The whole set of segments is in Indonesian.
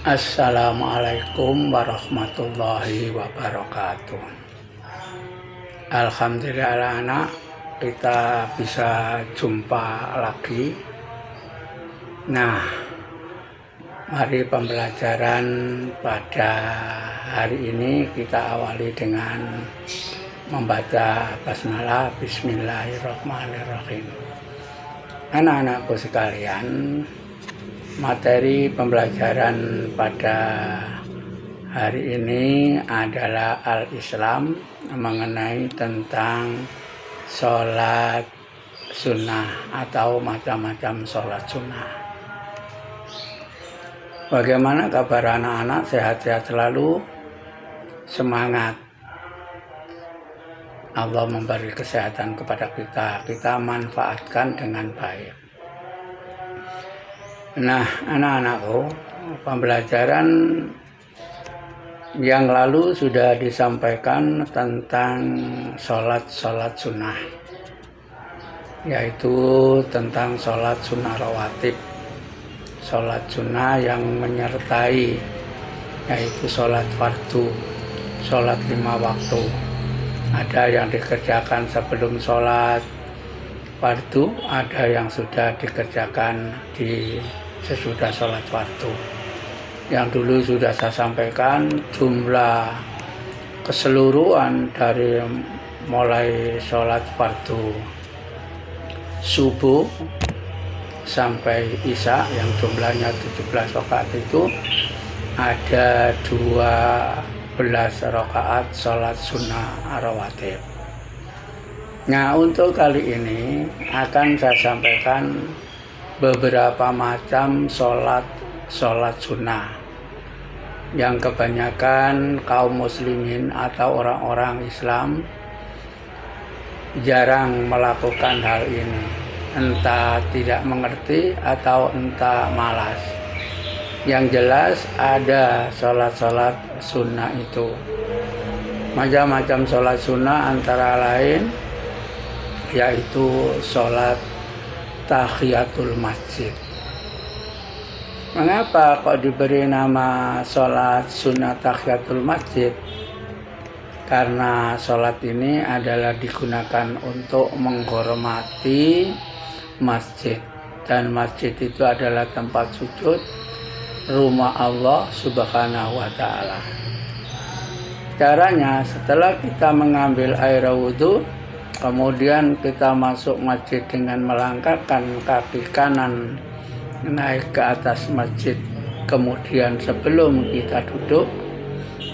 Assalamualaikum warahmatullahi wabarakatuh. Alhamdulillah anak, kita bisa jumpa lagi. Nah, mari pembelajaran pada hari ini kita awali dengan membaca basmalah. Bismillahirrahmanirrahim. Anak-anakku sekalian, materi pembelajaran pada hari ini adalah Al-Islam, mengenai tentang sholat sunnah atau macam-macam sholat sunnah. Bagaimana kabar anak-anak? Sehat-sehat selalu? Semangat. Allah memberi kesehatan kepada kita manfaatkan dengan baik. Nah, anak-anakku, pembelajaran yang lalu sudah disampaikan tentang sholat sunnah, yaitu tentang sholat sunnah rawatib, sholat sunnah yang menyertai, yaitu sholat fardu, sholat 5 waktu. Ada yang dikerjakan sebelum sholat fardu, ada yang sudah dikerjakan sesudah sholat fardu. Yang dulu sudah saya sampaikan, jumlah keseluruhan dari mulai sholat fardu subuh sampai isya yang jumlahnya 17 rakaat itu ada 12 rakaat sholat sunnah rawatib. Nah, untuk kali ini akan saya sampaikan beberapa macam sholat sunnah yang kebanyakan kaum muslimin atau orang-orang Islam jarang melakukan hal ini, entah tidak mengerti atau entah malas. Yang jelas ada sholat sunnah itu. Macam-macam sholat sunnah antara lain yaitu sholat tahiyatul masjid. Mengapa kok diberi nama sholat sunnah tahiyatul masjid? Karena sholat ini adalah digunakan untuk menghormati masjid, dan masjid itu adalah tempat sujud, rumah Allah Subhanahu wa ta'ala. Caranya, setelah kita mengambil air wudhu, kemudian kita masuk masjid dengan melangkahkan kaki kanan naik ke atas masjid, kemudian sebelum kita duduk,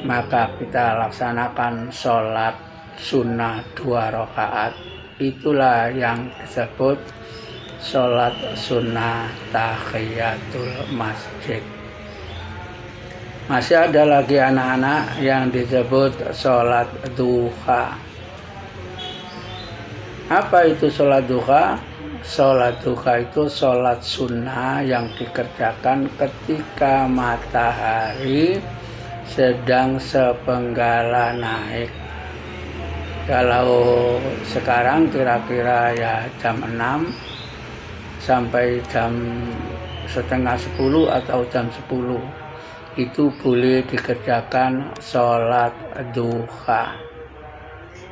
maka kita laksanakan sholat sunnah 2 rakaat. Itulah yang disebut sholat sunnah tahiyatul masjid. Masih ada lagi anak-anak yang disebut sholat duha. Apa itu sholat duha? Sholat duha itu sholat sunnah yang dikerjakan ketika matahari sedang sepenggala naik. Kalau sekarang kira-kira ya jam 6 sampai jam setengah 10 atau jam 10 itu boleh dikerjakan sholat duha.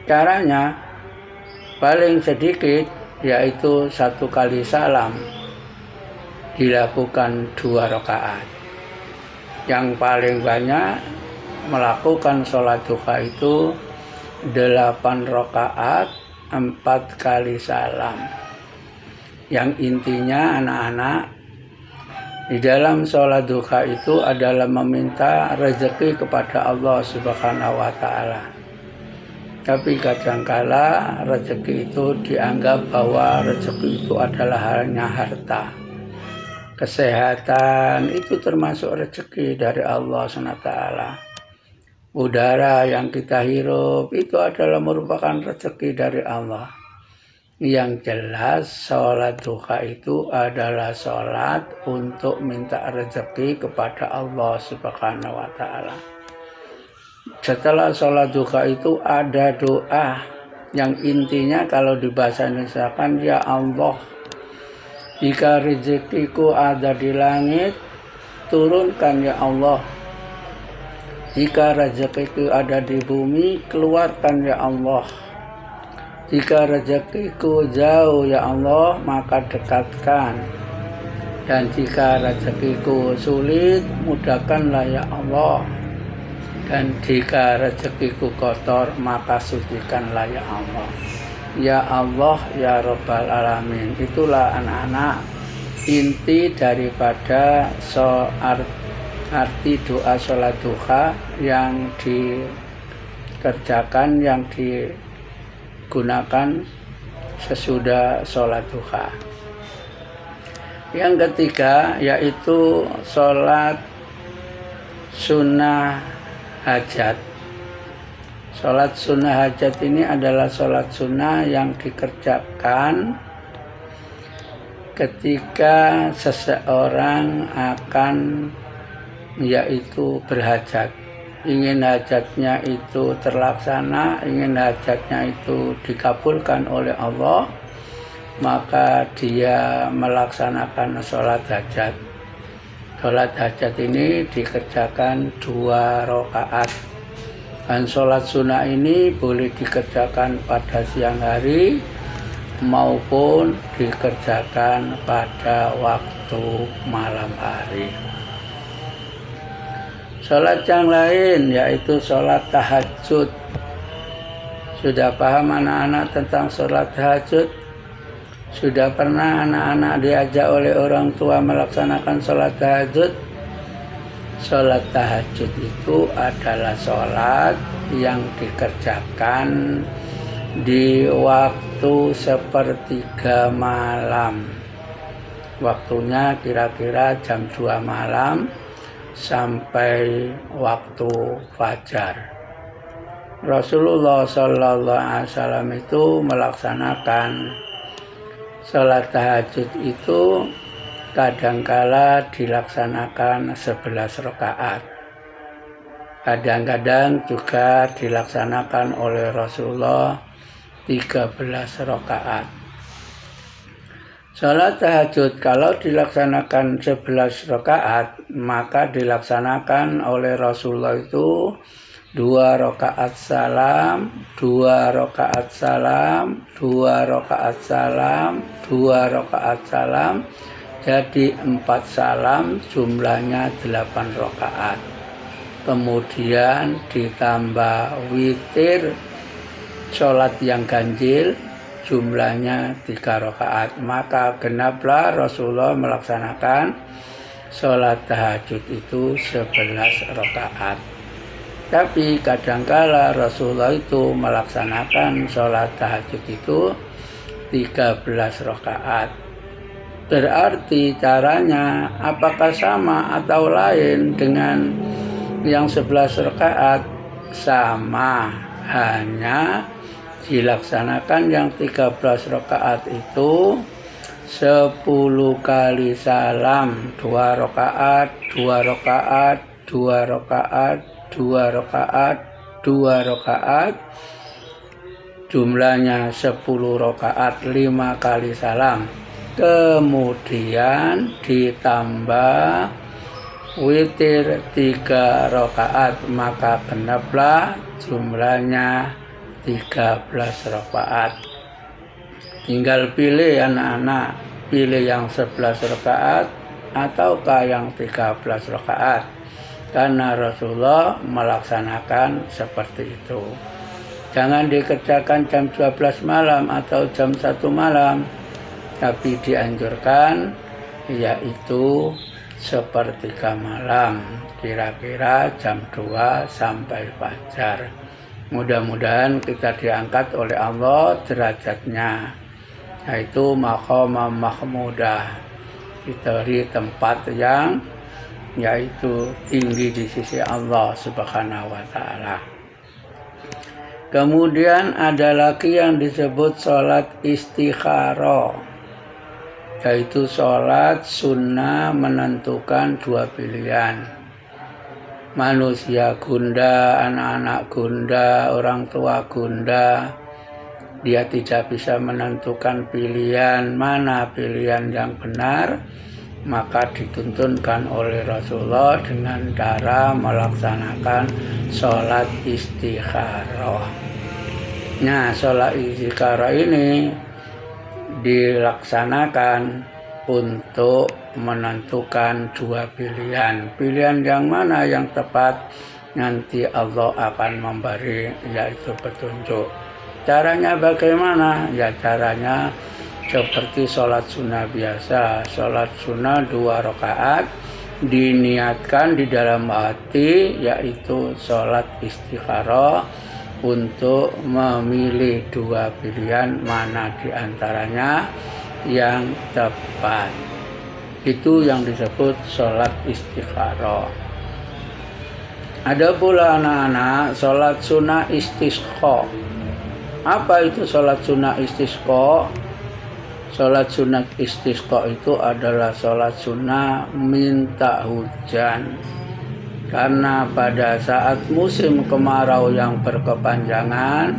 Caranya paling sedikit yaitu 1 kali salam dilakukan 2 rakaat. Yang paling banyak melakukan sholat duha itu 8 rakaat 4 kali salam. Yang intinya anak-anak, di dalam sholat duha itu adalah meminta rezeki kepada Allah Subhanahu wa ta'ala. Tapi kadangkala rezeki itu dianggap bahwa rezeki itu adalah hanya harta. Kesehatan itu termasuk rezeki dari Allah SWT. Udara yang kita hirup itu adalah merupakan rezeki dari Allah. Yang jelas sholat duha itu adalah sholat untuk minta rezeki kepada Allah Subhanahu wa ta'ala. Setelah sholat duha itu ada doa yang intinya kalau di bahasa Indonesia kan, ya Allah, jika rezekiku ada di langit, turunkan ya Allah. Jika rezekiku ada di bumi, keluarkan ya Allah. Jika rezekiku jauh ya Allah, maka dekatkan. Dan jika rezekiku sulit, mudahkanlah ya Allah. Dan jika rezekiku kotor, maka sucikanlah ya Allah. Ya Allah, ya Rabbal Alamin. Itulah anak-anak inti daripada arti doa sholat duha yang dikerjakan, yang digunakan sesudah sholat duha. Yang ketiga yaitu sholat sunnah hajat. Sholat sunnah hajat ini adalah sholat sunnah yang dikerjakan ketika seseorang akan yaitu berhajat, ingin hajatnya itu terlaksana, ingin hajatnya itu dikabulkan oleh Allah, maka dia melaksanakan sholat hajat. Sholat hajat ini dikerjakan 2 rakaat. Dan sholat sunnah ini boleh dikerjakan pada siang hari maupun dikerjakan pada waktu malam hari. Sholat yang lain yaitu sholat tahajud. Sudah paham anak-anak tentang sholat tahajud? Sudah pernah anak-anak diajak oleh orang tua melaksanakan sholat tahajud? Sholat tahajud itu adalah sholat yang dikerjakan di waktu sepertiga malam. Waktunya kira-kira jam 2 malam sampai waktu fajar. Rasulullah SAW itu melaksanakan sholat tahajud itu kadangkala dilaksanakan 11 rakaat. Kadang-kadang juga dilaksanakan oleh Rasulullah 13 rakaat. Sholat tahajud kalau dilaksanakan 11 rakaat, maka dilaksanakan oleh Rasulullah itu 2 rakaat salam, 2 rakaat salam, 2 rakaat salam, 2 rakaat salam. Jadi 4 salam, jumlahnya 8 rakaat. Kemudian ditambah witir sholat yang ganjil, jumlahnya 3 rakaat. Maka genaplah Rasulullah melaksanakan sholat tahajud itu 11 rakaat. Tapi kadangkala Rasulullah itu melaksanakan sholat tahajud itu 13 rakaat. Berarti caranya apakah sama atau lain dengan yang 11 rakaat? Sama, hanya dilaksanakan yang 13 rakaat itu 10 kali salam, 2 rakaat, 2 rakaat, 2 rakaat, 2 rakaat, 2 rakaat, jumlahnya 10 rakaat, 5 kali salam. Kemudian ditambah witir 3 rakaat, maka genaplah jumlahnya 13 rakaat. Tinggal pilih anak-anak, pilih yang 11 rakaat ataukah yang 13 rakaat. Karena Rasulullah melaksanakan seperti itu. Jangan dikerjakan jam 12 malam atau jam 1 malam. Tapi dianjurkan yaitu sepertiga malam, kira-kira jam 2 sampai fajar. Mudah-mudahan kita diangkat oleh Allah derajatnya, yaitu maqamah mahmudah, diberi tempat yang yaitu tinggi di sisi Allah Subhanahu wa Ta'ala. Kemudian ada lagi yang disebut sholat istikharah, yaitu sholat sunnah menentukan 2 pilihan. Manusia gunda, anak-anak gunda, orang tua gunda, dia tidak bisa menentukan pilihan mana pilihan yang benar, maka dituntunkan oleh Rasulullah dengan cara melaksanakan sholat istikharah. Nah, sholat istikharah ini dilaksanakan untuk menentukan dua pilihan. Pilihan yang mana yang tepat, nanti Allah akan memberi yaitu petunjuk. Caranya bagaimana? Ya caranya seperti sholat sunnah biasa. Sholat sunnah 2 rakaat diniatkan di dalam hati, yaitu sholat istikharah, untuk memilih dua pilihan mana diantaranya yang tepat. Itu yang disebut sholat istikharah. Ada pula anak-anak sholat sunnah istisqa. Apa itu sholat sunnah istisqa? Sholat sunnah istisqa itu adalah sholat sunnah minta hujan. Karena pada saat musim kemarau yang berkepanjangan,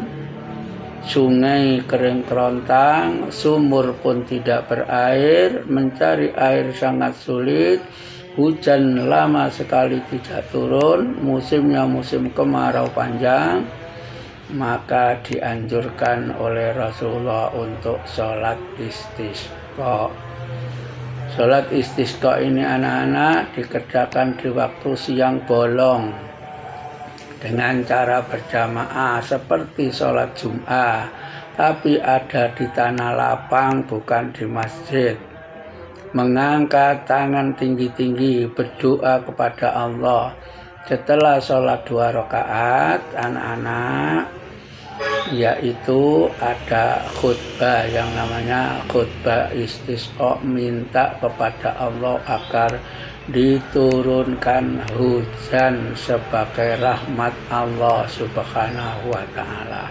sungai kering kerontang, sumur pun tidak berair, mencari air sangat sulit, hujan lama sekali tidak turun, musimnya musim kemarau panjang, maka dianjurkan oleh Rasulullah untuk sholat istisqa. Sholat istisqa ini anak-anak dikerjakan di waktu siang bolong dengan cara berjamaah seperti sholat Jum'ah, tapi ada di tanah lapang bukan di masjid. Mengangkat tangan tinggi-tinggi berdoa kepada Allah. Setelah sholat 2 rakaat anak-anak, yaitu ada khutbah yang namanya khutbah istisqa, minta kepada Allah agar diturunkan hujan sebagai rahmat Allah Subhanahu wa ta'ala.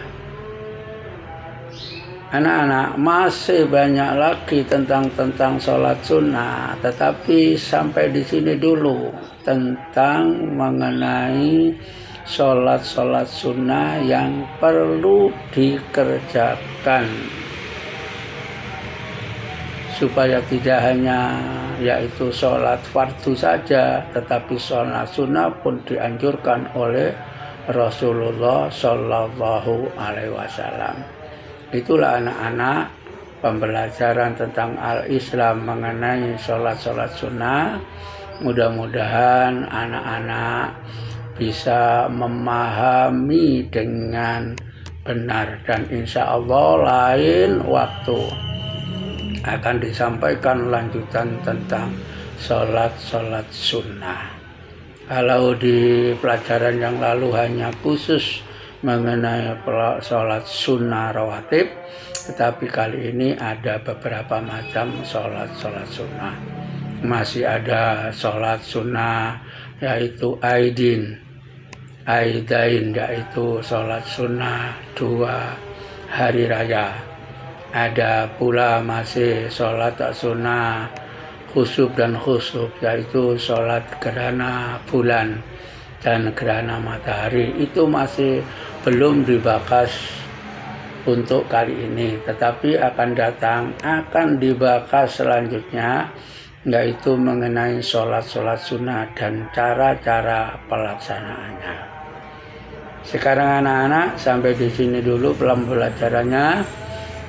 Anak-anak, masih banyak lagi tentang sholat sunnah, tetapi sampai di sini dulu tentang mengenai sholat sunnah yang perlu dikerjakan, supaya tidak hanya yaitu sholat fardu saja, tetapi sholat sunnah pun dianjurkan oleh Rasulullah Shallallahu Alaihi Wasallam. Itulah anak-anak pembelajaran tentang al-Islam mengenai sholat sunnah. Mudah-mudahan anak-anak bisa memahami dengan benar, dan insya Allah lain waktu akan disampaikan lanjutan tentang sholat sunnah. Kalau di pelajaran yang lalu hanya khusus mengenai sholat sunnah rawatib, tetapi kali ini ada beberapa macam sholat sunnah. Masih ada sholat sunnah yaitu aidain, yaitu sholat sunnah 2 hari raya. Ada pula masih sholat sunnah khusuf dan khusuf, yaitu sholat gerhana bulan dan gerhana matahari. Itu masih belum dibahas untuk kali ini, tetapi akan datang, akan dibahas selanjutnya, yaitu mengenai sholat sunnah dan cara-cara pelaksanaannya. Sekarang anak-anak sampai di sini dulu pembelajarannya,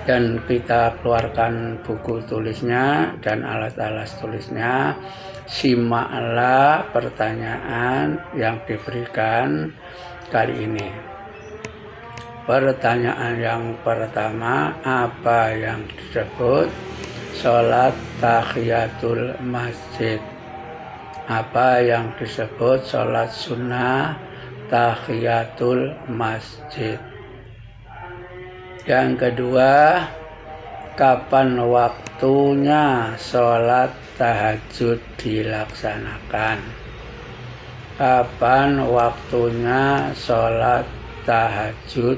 dan kita keluarkan buku tulisnya dan alat-alat tulisnya. Simaklah pertanyaan yang diberikan kali ini. Pertanyaan yang pertama, apa yang disebut sholat tahiyatul masjid? Apa yang disebut sholat sunnah tahiyatul masjid? Yang kedua, kapan waktunya sholat tahajud dilaksanakan? Kapan waktunya sholat tahajud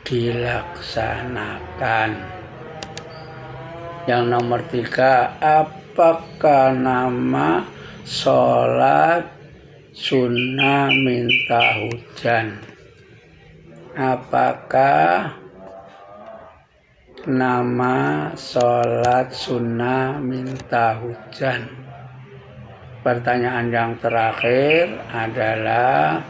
dilaksanakan? Yang nomor 3, apakah nama sholat sunnah minta hujan? Apakah nama sholat sunnah minta hujan? Pertanyaan yang terakhir adalah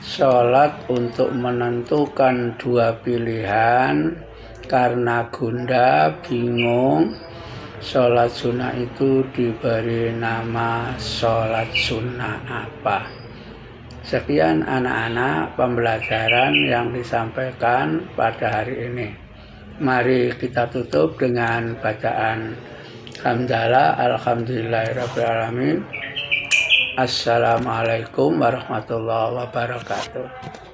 sholat untuk menentukan dua pilihan karena gundah bingung. Sholat sunnah itu diberi nama sholat sunnah apa? Sekian anak-anak pembelajaran yang disampaikan pada hari ini. Mari kita tutup dengan bacaan hamdalah alhamdulillahirabbil alamin. Assalamualaikum warahmatullahi wabarakatuh.